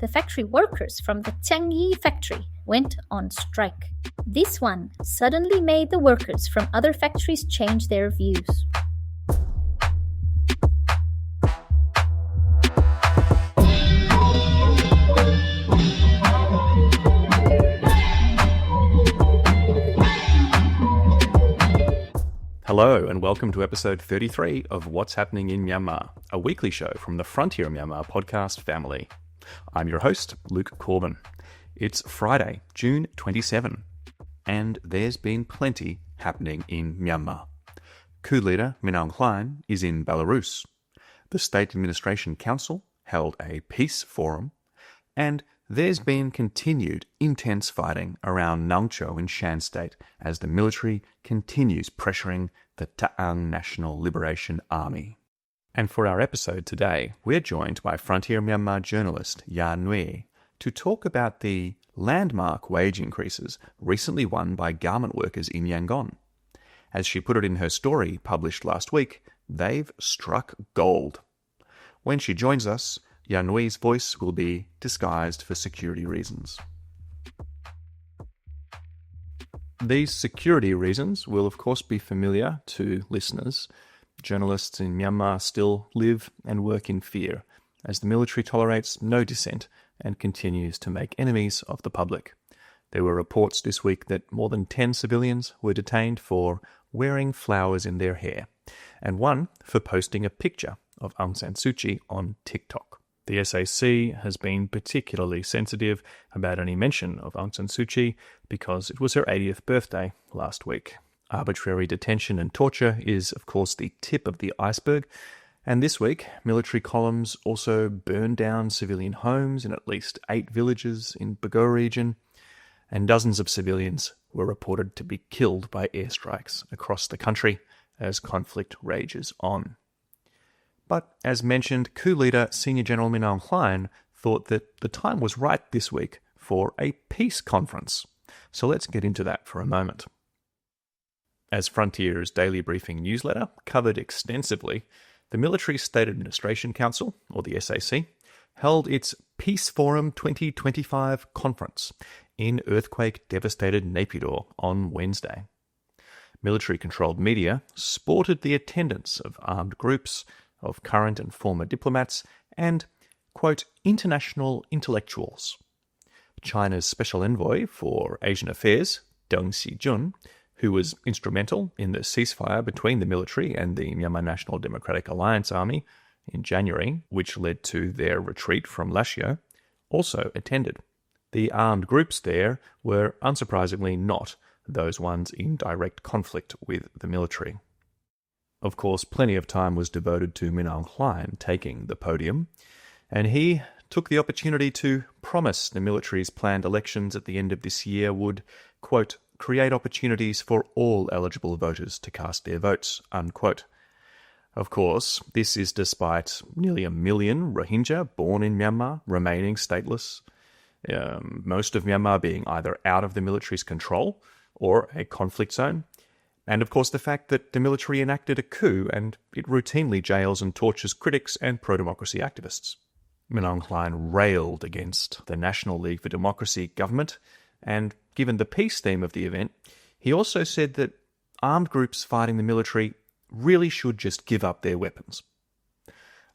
the factory workers from the Tsang Yih factory went on strike. This one suddenly made the workers from other factories change their views. Hello and welcome to episode 33 of What's Happening in Myanmar, a weekly show from the Frontier Myanmar podcast family. I'm your host, Luke Corbin. It's Friday, June 27, and there's been plenty happening in Myanmar. Coup leader Aung Hlaing is in Belarus. The State Administration Council held a peace forum, and there's been continued intense fighting around Nang Cho in Shan State as the military continues pressuring the Aung National Liberation Army. And for our episode today, we're joined by Frontier Myanmar journalist Ya Nwe to talk about the landmark wage increases recently won by garment workers in Yangon. As she put it in her story published last week, they've struck gold. When she joins us, Ya Nwe's voice will be disguised for security reasons. These security reasons will of course be familiar to listeners. Journalists in Myanmar still live and work in fear, as the military tolerates no dissent and continues to make enemies of the public. There were reports this week that more than 10 civilians were detained for wearing flowers in their hair, and one for posting a picture of Aung San Suu Kyi on TikTok. The SAC has been particularly sensitive about any mention of Aung San Suu Kyi because it was her 80th birthday last week. Arbitrary detention and torture is, of course, the tip of the iceberg, and this week, military columns also burned down civilian homes in at least 8 villages in Bago region, and dozens of civilians were reported to be killed by airstrikes across the country as conflict rages on. But, as mentioned, coup leader Senior General Aung Hlaing thought that the time was right this week for a peace conference. So let's get into that for a moment. As Frontier's daily briefing newsletter covered extensively, the Military State Administration Council, or the SAC, held its Peace Forum 2025 conference in earthquake-devastated Nay Pyi Taw on Wednesday. Military-controlled media sported the attendance of armed groups, of current and former diplomats, and, quote, international intellectuals. China's Special Envoy for Asian Affairs, Deng Xijun, who was instrumental in the ceasefire between the military and the Myanmar National Democratic Alliance Army in January, which led to their retreat from Lashio, also attended. The armed groups there were, unsurprisingly, not those ones in direct conflict with the military. Of course, plenty of time was devoted to Aung Hlaing taking the podium, and he took the opportunity to promise the military's planned elections at the end of this year would, quote, create opportunities for all eligible voters to cast their votes, unquote. Of course, this is despite nearly 1 million Rohingya born in Myanmar remaining stateless, most of Myanmar being either out of the military's control or a conflict zone, and of course the fact that the military enacted a coup and it routinely jails and tortures critics and pro-democracy activists. Aung Hlaing railed against the National League for Democracy government, and given the peace theme of the event, he also said that armed groups fighting the military really should just give up their weapons.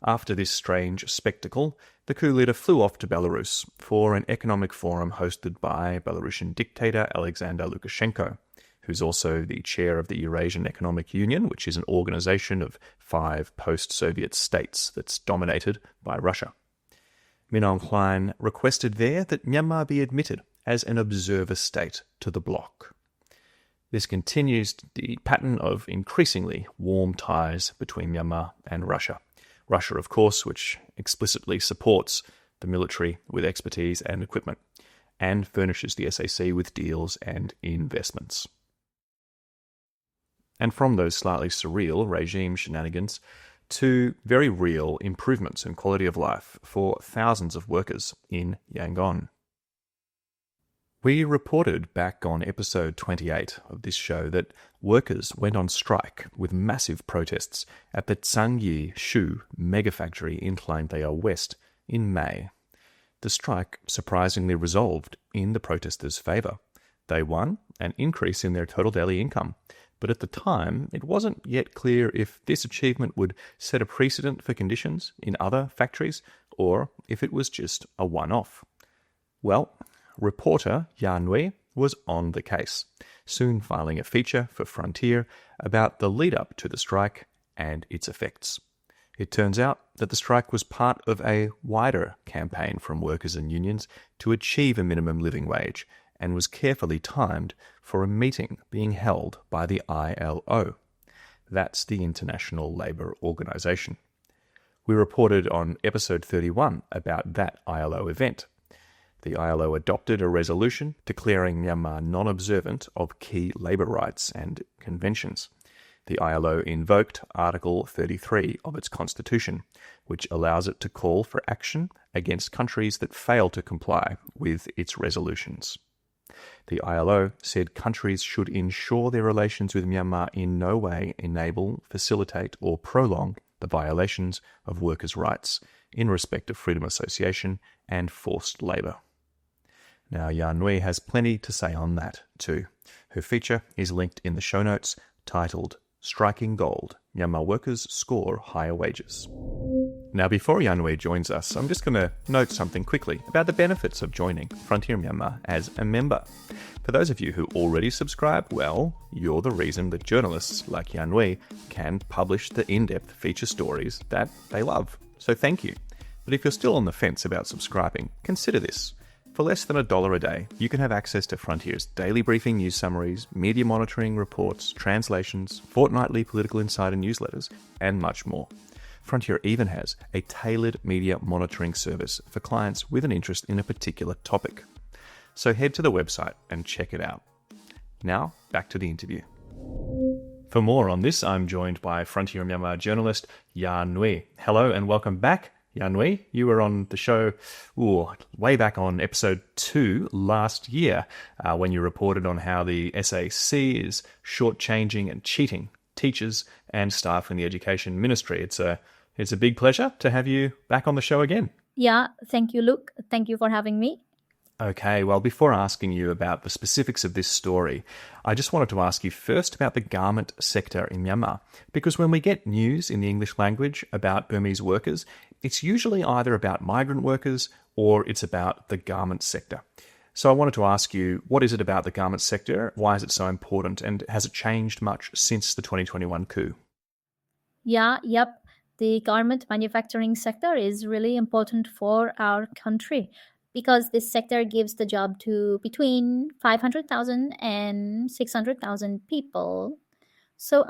After this strange spectacle, the coup leader flew off to Belarus for an economic forum hosted by Belarusian dictator Alexander Lukashenko, who's also the chair of the Eurasian Economic Union, which is an organization of 5 post-Soviet states that's dominated by Russia. Aung Hlaing requested there that Myanmar be admitted as an observer state to the bloc. This continues the pattern of increasingly warm ties between Myanmar and Russia. Russia, of course, which explicitly supports the military with expertise and equipment, and furnishes the SAC with deals and investments. And from those slightly surreal regime shenanigans to very real improvements in quality of life for thousands of workers in Yangon. We reported back on episode 28 of this show that workers went on strike with massive protests at the Tsang Yih shoe mega factory in Hlaing West in May. The strike surprisingly resolved in the protesters' favour. They won an increase in their total daily income, but at the time it wasn't yet clear if this achievement would set a precedent for conditions in other factories or if it was just a one-off. Well, reporter Ya Nwe was on the case, soon filing a feature for Frontier about the lead-up to the strike and its effects. It turns out that the strike was part of a wider campaign from workers and unions to achieve a minimum living wage and was carefully timed for a meeting being held by the ILO. That's the International Labour Organization. We reported on episode 31 about that ILO event. The ILO adopted a resolution declaring Myanmar non-observant of key labour rights and conventions. The ILO invoked Article 33 of its constitution, which allows it to call for action against countries that fail to comply with its resolutions. The ILO said countries should ensure their relations with Myanmar in no way enable, facilitate, or prolong the violations of workers' rights in respect of freedom of association and forced labour. Now, Ya Nwe has plenty to say on that too. Her feature is linked in the show notes, titled Striking Gold, Myanmar Workers Score Higher Wages. Now, before Ya Nwe joins us, I'm just going to note something quickly about the benefits of joining Frontier Myanmar as a member. For those of you who already subscribe, well, you're the reason that journalists like Ya Nwe can publish the in-depth feature stories that they love. So thank you. But if you're still on the fence about subscribing, consider this. For less than $1 a day, you can have access to Frontier's daily briefing news summaries, media monitoring reports, translations, fortnightly political insider newsletters, and much more. Frontier even has a tailored media monitoring service for clients with an interest in a particular topic. So head to the website and check it out. Now, back to the interview. For more on this, I'm joined by Frontier Myanmar journalist Ya Nwe. Hello and welcome back. Ya Nwe, you were on the show way back on episode 2 last year when you reported on how the SAC is shortchanging and cheating teachers and staff in the education ministry. It's a big pleasure to have you back on the show again. Yeah, thank you, Luke. Thank you for having me. Okay, well, before asking you about the specifics of this story, I just wanted to ask you first about the garment sector in Myanmar, because when we get news in the English language about Burmese workers, it's usually either about migrant workers or it's about the garment sector. So I wanted to ask you, what is it about the garment sector? Why is it so important? And has it changed much since the 2021 coup? Yep. The garment manufacturing sector is really important for our country because this sector gives the job to between 500,000 and 600,000 people. So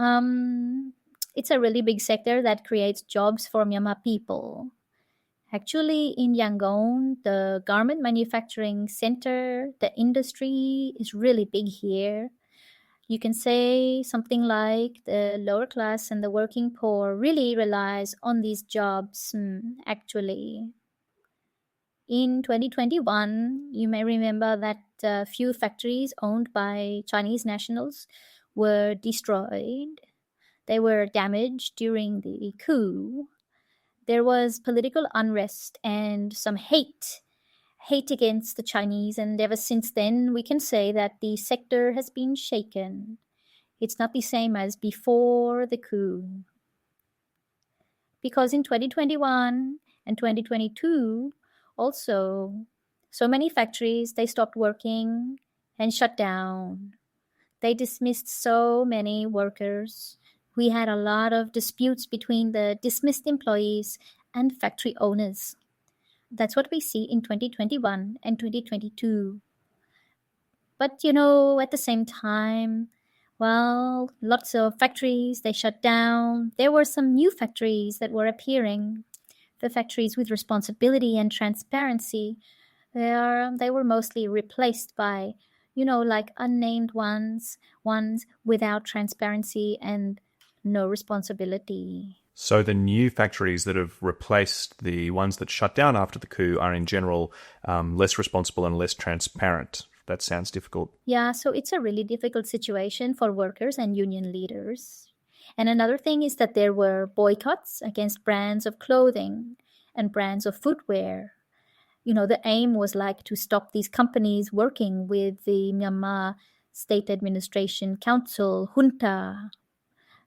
it's a really big sector that creates jobs for Myanmar people. Actually, in Yangon, the garment manufacturing center, the industry is really big here. You can say something like the lower class and the working poor really relies on these jobs, actually. In 2021, you may remember that a few factories owned by Chinese nationals were destroyed. They were damaged during the coup. There was political unrest and some hate against the Chinese, and ever since then, we can say that the sector has been shaken. It's not the same as before the coup. Because in 2021 and 2022, also, so many factories, they stopped working and shut down. They dismissed so many workers. We had a lot of disputes between the dismissed employees and factory owners. That's what we see in 2021 and 2022. But, at the same time, well, lots of factories, they shut down. There were some new factories that were appearing. The factories with responsibility and transparency, they were mostly replaced by, like unnamed ones without transparency and no responsibility. So the new factories that have replaced the ones that shut down after the coup are in general less responsible and less transparent. That sounds difficult. Yeah, so it's a really difficult situation for workers and union leaders. And another thing is that there were boycotts against brands of clothing and brands of footwear. The aim was like to stop these companies working with the Myanmar State Administration Council, junta.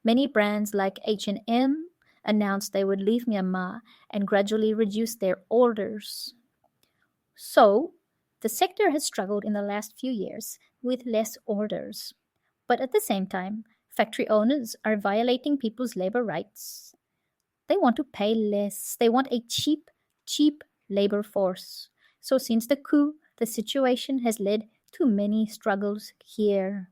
Many brands like H&M announced they would leave Myanmar and gradually reduce their orders. So, the sector has struggled in the last few years with less orders. But at the same time, factory owners are violating people's labor rights. They want to pay less. They want a cheap labor force. So since the coup, the situation has led to many struggles here.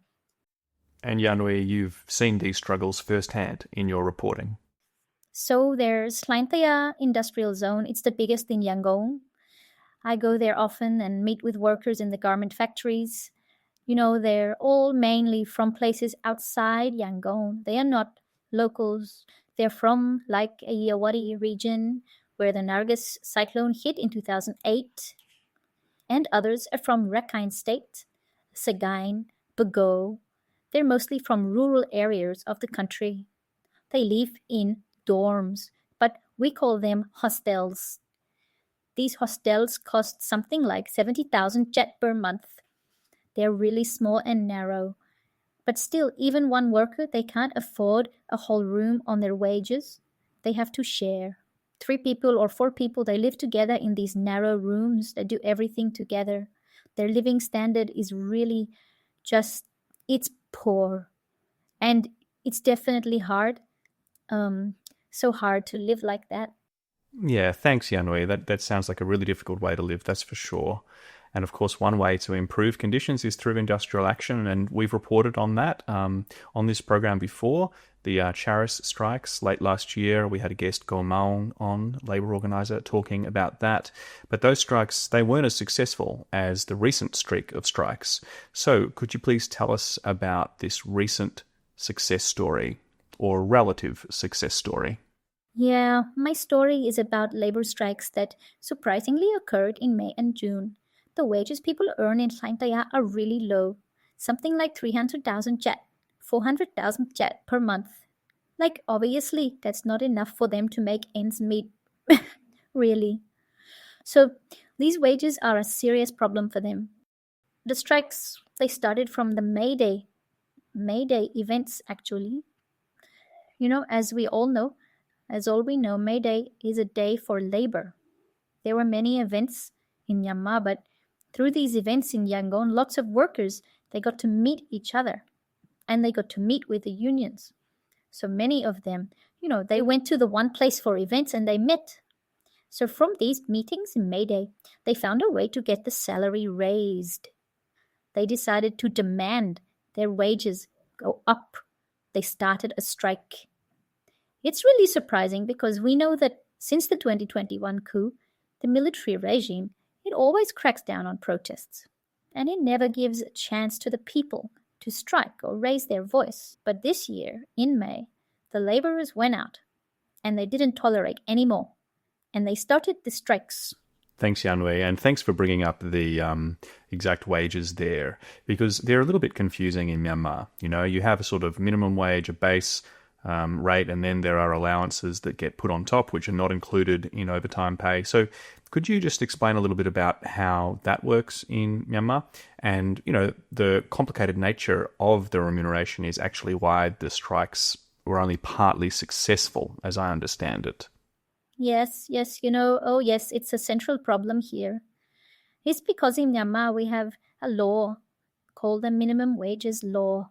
And Ya Nwe, you've seen these struggles firsthand in your reporting. So there's Hlaing Industrial Zone. It's the biggest in Yangon. I go there often and meet with workers in the garment factories. They're all mainly from places outside Yangon. They are not locals. They're from like a Irrawaddy region where the Nargis cyclone hit in 2008. And others are from Rakhine State, Sagaing, Bago. They're mostly from rural areas of the country. They live in dorms, but we call them hostels. These hostels cost something like 70,000 kyat per month. They're really small and narrow. But still, even one worker, they can't afford a whole room on their wages. They have to share. 3 people or 4 people, they live together in these narrow rooms. They do everything together. Their living standard is really it's poor. And it's definitely hard. So hard to live like that. Yeah, thanks, Ya Nwe. That sounds like a really difficult way to live, that's for sure. And of course, one way to improve conditions is through industrial action, and we've reported on that on this program before. The Charis strikes late last year, we had a guest, Aung, on, labour organiser, talking about that. But those strikes, they weren't as successful as the recent streak of strikes. So could you please tell us about this recent success story, or relative success story? Yeah, my story is about labour strikes that surprisingly occurred in May and June. The wages people earn in Hlaing are really low, something like 300,000 kyat, 400,000 kyat per month. Like, obviously, that's not enough for them to make ends meet. Really. So, these wages are a serious problem for them. The strikes, they started from the May Day events, actually. As we all know, May Day is a day for labor. There were many events in Myanmar, but through these events in Yangon, lots of workers, they got to meet each other and they got to meet with the unions. So many of them, they went to the one place for events and they met. So from these meetings in May Day, they found a way to get the salary raised. They decided to demand their wages go up. They started a strike. It's really surprising because we know that since the 2021 coup, the military regime, it always cracks down on protests. And it never gives a chance to the people to strike or raise their voice. But this year, in May, the laborers went out and they didn't tolerate anymore. And they started the strikes. Thanks, Ya Nwe, and thanks for bringing up the exact wages there, because they're a little bit confusing in Myanmar. You have a sort of minimum wage, a base rate, and then there are allowances that get put on top, which are not included in overtime pay. So could you just explain a little bit about how that works in Myanmar? And, the complicated nature of the remuneration is actually why the strikes were only partly successful, as I understand it. Yes, it's a central problem here. It's because in Myanmar we have a law called the Minimum Wages Law,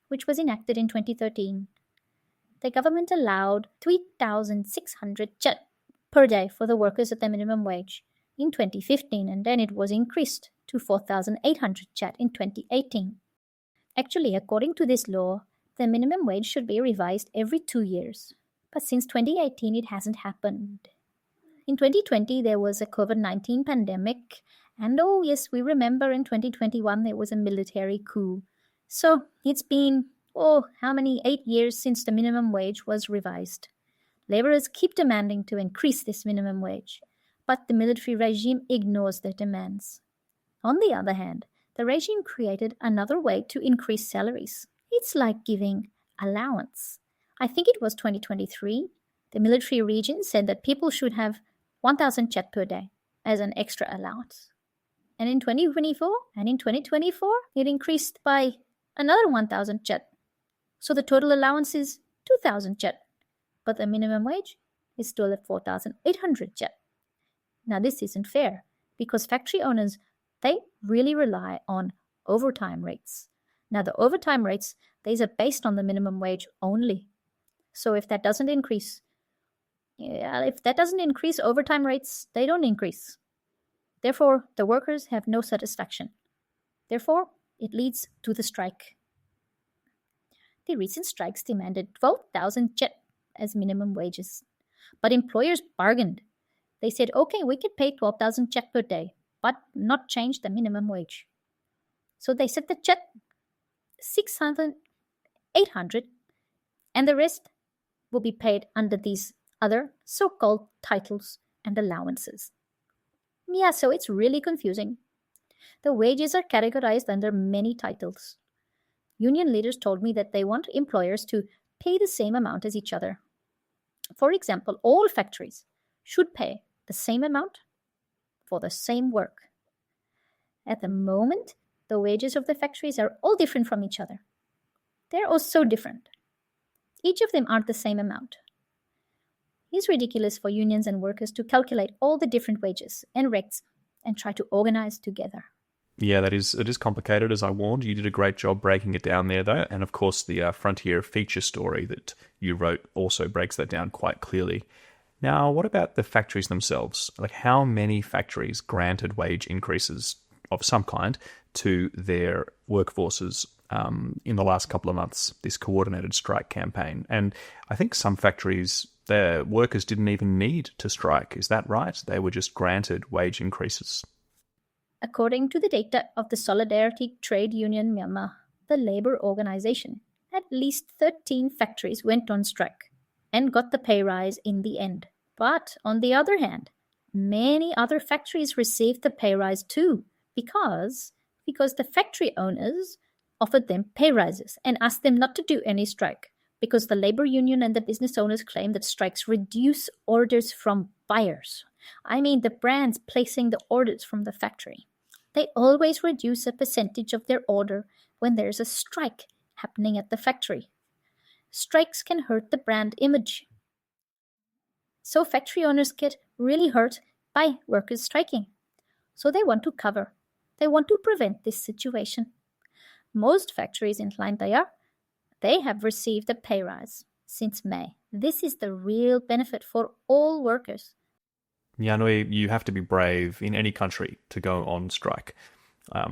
which was enacted in 2013. The government allowed 3,600 kyat per day for the workers at the minimum wage in 2015, and then it was increased to 4,800 kyat in 2018. Actually, according to this law, the minimum wage should be revised every 2 years. But since 2018, it hasn't happened. In 2020, there was a COVID-19 pandemic, and we remember in 2021 there was a military coup. So it's been 8 years since the minimum wage was revised. Laborers keep demanding to increase this minimum wage, but the military regime ignores their demands. On the other hand, the regime created another way to increase salaries. It's like giving allowance. I think it was 2023. The military regime said that people should have 1,000 kyat per day. as an extra allowance. And in 2024 and in 2024, it increased by another 1,000 kyat. So the total allowance is 2,000 kyat. But the minimum wage is still at 4,800 kyat. Now this isn't fair because factory owners, they really rely on overtime rates. Now the overtime rates, these are based on the minimum wage only. So if that doesn't increase, overtime rates, they don't increase. Therefore, the workers have no satisfaction. Therefore, it leads to the strike. The recent strikes demanded 12,000 kyat as minimum wages. But employers bargained. They said, okay, we could pay 12,000 kyat per day, but not change the minimum wage. So they set the kyat 6,800, and the rest will be paid under these other so-called titles and allowances. Yeah, so it's really confusing. The wages are categorized under many titles. Union leaders told me that they want employers to pay the same amount as each other. For example, all factories should pay the same amount for the same work. At the moment, the wages of the factories are all different from each other. They're all so different. Each of them aren't the same amount. It's ridiculous for unions and workers to calculate all the different wages and rates and try to organize together. Yeah, it is complicated, as I warned. You did a great job breaking it down there, though. And of course, the Frontier feature story that you wrote also breaks that down quite clearly. Now, what about the factories themselves? Like, how many factories granted wage increases of some kind to their workforces in the last couple of months, this coordinated strike campaign? And I think some factories, their workers didn't even need to strike. Is that right? They were just granted wage increases. According to the data of the Solidarity Trade Union Myanmar, the labor organization, at least 13 factories went on strike and got the pay rise in the end. But on the other hand, many other factories received the pay rise too because the factory owners offered them pay rises and asked them not to do any strike because the labor union and the business owners claim that strikes reduce orders from buyers. I mean the brands placing the orders from the factory. They always reduce a percentage of their order when there's a strike happening at the factory. Strikes can hurt the brand image. So factory owners get really hurt by workers striking. So they want to cover. They want to prevent this situation. Most factories in Hlaing, they have received a pay rise since May. This is the real benefit for all workers. Ya Nwe, you have to be brave in any country to go on strike.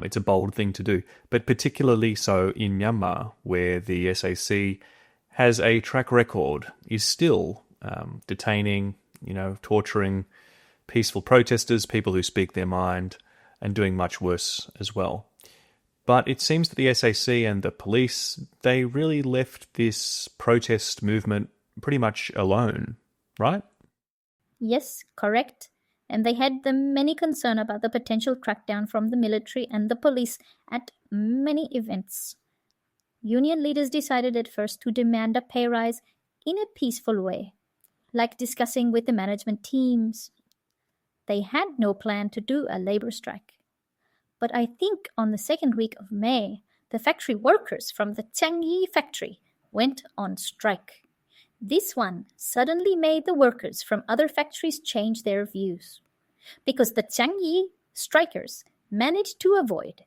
It's a bold thing to do, but particularly so in Myanmar, where the SAC has a track record, is still detaining, torturing peaceful protesters, people who speak their mind, and doing much worse as well. But it seems that the SAC and the police, they really left this protest movement pretty much alone, right? Yes, correct. And they had the many concern about the potential crackdown from the military and the police at many events. Union leaders decided at first to demand a pay rise in a peaceful way, like discussing with the management teams. They had no plan to do a labor strike. But I think on the second week of May, the factory workers from the Tsang Yih factory went on strike. This one suddenly made the workers from other factories change their views, because the Tsang Yih strikers managed to avoid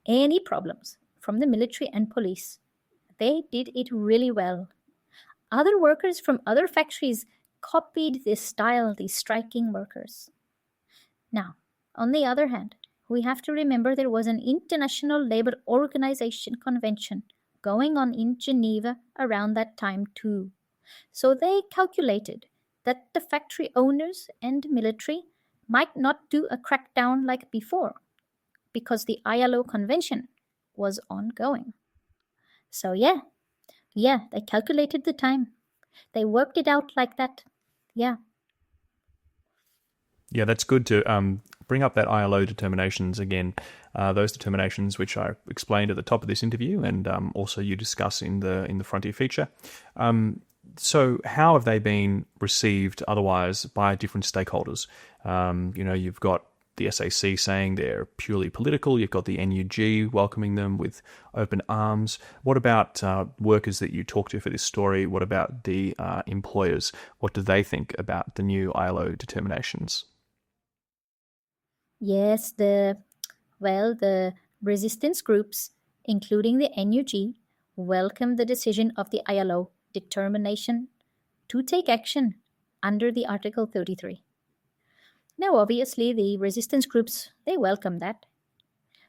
any problems from the military and police. They did it really well. Other workers from other factories copied this style, these striking workers. Now, on the other hand, we have to remember there was an International Labour Organization convention going on in Geneva around that time too. So they calculated that the factory owners and military might not do a crackdown like before, because the ILO convention was ongoing. So yeah, they calculated the time. They worked it out like that. Yeah, that's good to bring up that ILO determinations again. Those determinations which I explained at the top of this interview, and also you discuss in the Frontier feature. So how have they been received otherwise by different stakeholders? You've got the SAC saying they're purely political. You've got the NUG welcoming them with open arms. What about workers that you talk to for this story? What about the employers? What do they think about the new ILO determinations? Yes, the resistance groups, including the NUG, welcome the decision of the ILO determination to take action under the Article 33. Now, obviously, the resistance groups, they welcome that.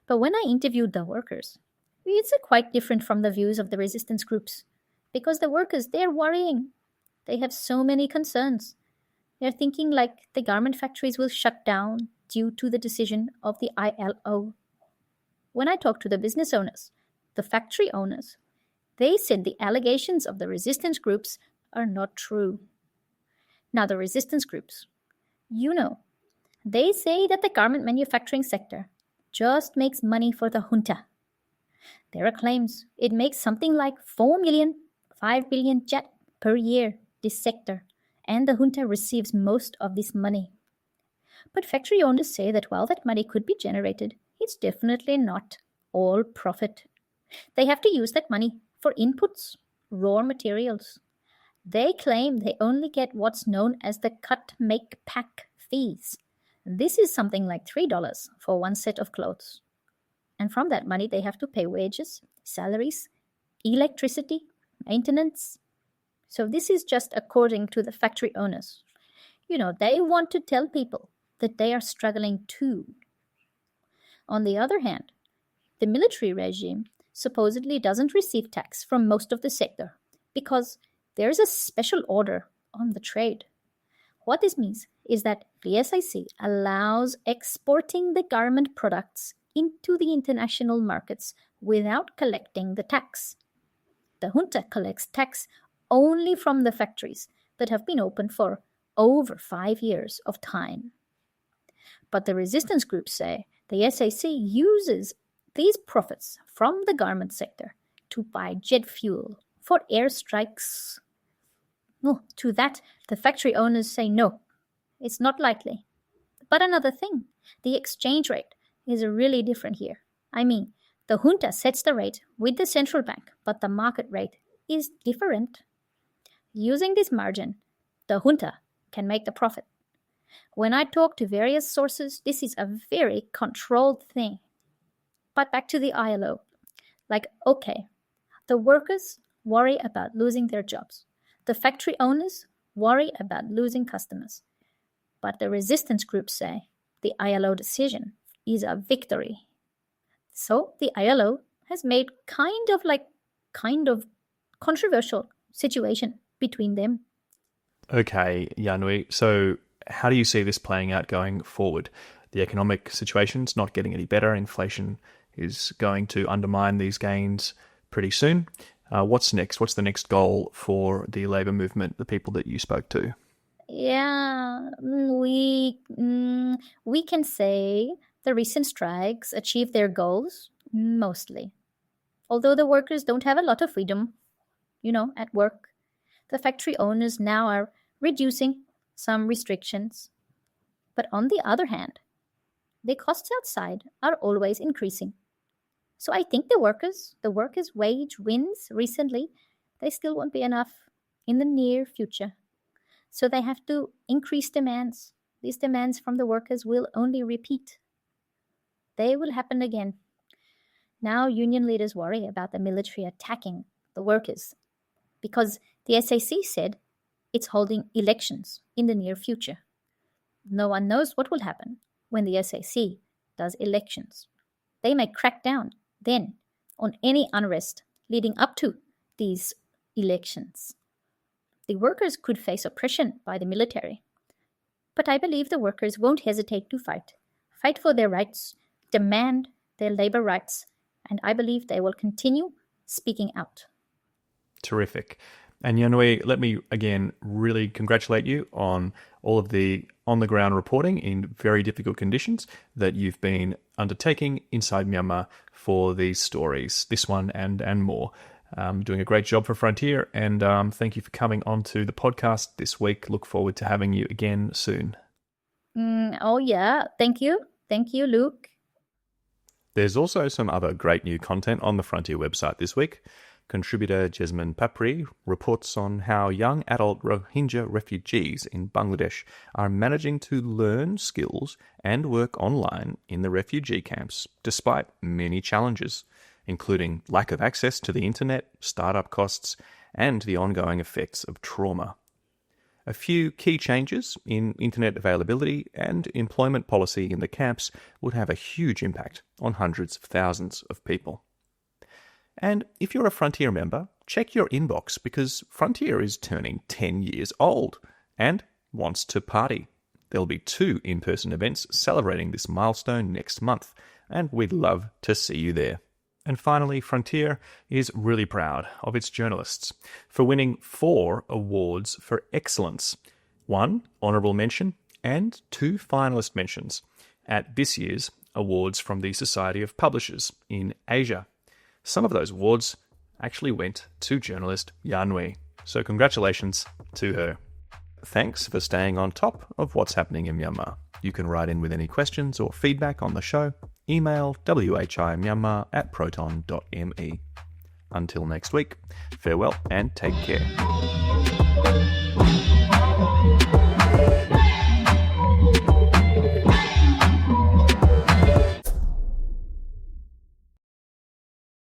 But when I interviewed the workers, it's quite different from the views of the resistance groups, because the workers, they're worrying. They have so many concerns. They're thinking like the garment factories will shut down due to the decision of the ILO. When I talked to the business owners, the factory owners, they said the allegations of the resistance groups are not true. Now, the resistance groups, they say that the garment manufacturing sector just makes money for the junta. There are claims it makes something like 5 billion kyat per year, this sector, and the junta receives most of this money. But factory owners say that while that money could be generated, it's definitely not all profit. They have to use that money for inputs, raw materials. They claim they only get what's known as the cut, make, pack fees. This is something like $3 for one set of clothes. And from that money, they have to pay wages, salaries, electricity, maintenance. So this is just according to the factory owners. They want to tell people that they are struggling too. On the other hand, the military regime supposedly doesn't receive tax from most of the sector because there's a special order on the trade. What this means is that the SAC allows exporting the garment products into the international markets without collecting the tax. The junta collects tax only from the factories that have been open for over 5 years of time. But the resistance groups say the SAC uses these profits from the garment sector to buy jet fuel for airstrikes. To that, the factory owners say no, it's not likely. But another thing, the exchange rate is really different here. I mean, the junta sets the rate with the central bank, but the market rate is different. Using this margin, the junta can make the profit. When I talk to various sources, this is a very controlled thing. But back to the ILO. The workers worry about losing their jobs. The factory owners worry about losing customers. But the resistance groups say the ILO decision is a victory. So the ILO has made kind of controversial situation between them. Okay, Ya Nwe. So how do you see this playing out going forward? The economic situation's not getting any better. Inflation is going to undermine these gains pretty soon. What's next? What's the next goal for the labour movement, the people that you spoke to? Yeah, we can say the recent strikes achieved their goals, mostly. Although the workers don't have a lot of freedom, at work. The factory owners now are reducing some restrictions. But on the other hand, the costs outside are always increasing. So I think the workers' wage wins recently, they still won't be enough in the near future. So they have to increase demands. These demands from the workers will only repeat. They will happen again. Now union leaders worry about the military attacking the workers because the SAC said it's holding elections in the near future. No one knows what will happen when the SAC does elections. They may crack down then on any unrest leading up to these elections. The workers could face oppression by the military. But I believe the workers won't hesitate to fight for their rights, demand their labor rights, and I believe they will continue speaking out. Terrific. And Ya Nwe, let me again really congratulate you on all of the on-the-ground reporting in very difficult conditions that you've been undertaking inside Myanmar for these stories, this one and more. Doing a great job for Frontier, and thank you for coming on to the podcast this week. Look forward to having you again soon. Oh, yeah. Thank you. Thank you, Luke. There's also some other great new content on the Frontier website this week. Contributor Jasmine Papri reports on how young adult Rohingya refugees in Bangladesh are managing to learn skills and work online in the refugee camps, despite many challenges, including lack of access to the internet, startup costs, and the ongoing effects of trauma. A few key changes in internet availability and employment policy in the camps would have a huge impact on hundreds of thousands of people. And if you're a Frontier member, check your inbox because Frontier is turning 10 years old and wants to party. There'll be 2 in-person events celebrating this milestone next month, and we'd love to see you there. And finally, Frontier is really proud of its journalists for winning 4 awards for excellence, 1 honourable mention and 2 finalist mentions at this year's awards from the Society of Publishers in Asia. Some of those awards actually went to journalist Ya Nwe, so congratulations to her. Thanks for staying on top of what's happening in Myanmar. You can write in with any questions or feedback on the show. Email whimyanmar@proton.me. Until next week, farewell and take care.